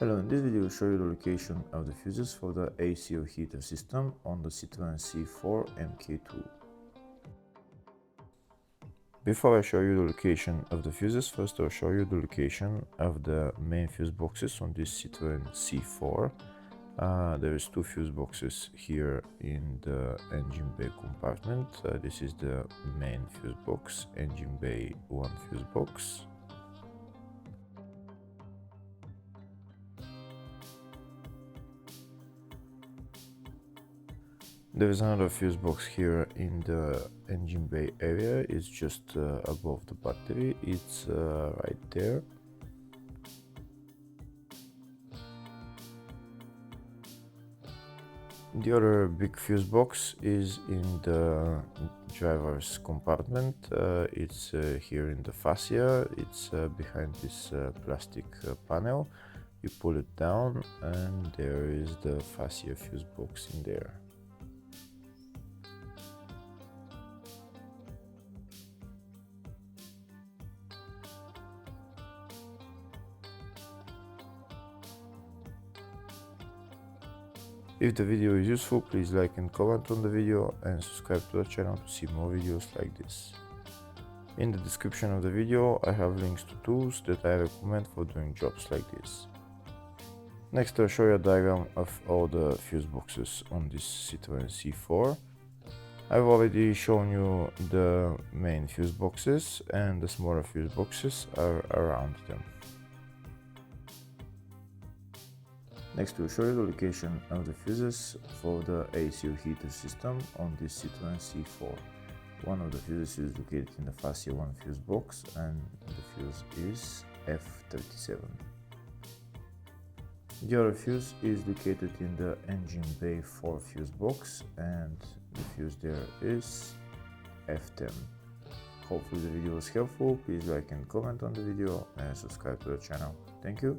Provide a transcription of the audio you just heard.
Hello, in this video I will show you the location of the fuses for the AC or heater system on the Citroen C4 MK2. Before I show you the location of the fuses, first I'll show you the location of the main fuse boxes on this Citroen C4. There is two fuse boxes here in the engine bay compartment. This is the main fuse box, engine bay 1 fuse box. There is another fuse box here in the engine bay area. It's just above the battery. It's right there. The other big fuse box is in the driver's compartment. It's here in the fascia. It's behind this plastic panel. You pull it down and there is the fascia fuse box in there. If the video is useful, please like and comment on the video and subscribe to the channel to see more videos like this. In the description of the video I have links to tools that I recommend for doing jobs like this. Next I'll show you a diagram of all the fuse boxes on this Citroen C4. I've already shown you the main fuse boxes and the smaller fuse boxes are around them. Next we'll show you the location of the fuses for the AC heater system on this Citroen C4. One of the fuses is located in the fascia 1 fuse box and the fuse is F37. The other fuse is located in the engine bay 4 fuse box and the fuse there is F10. Hopefully the video was helpful. Please like and comment on the video and subscribe to the channel. Thank you.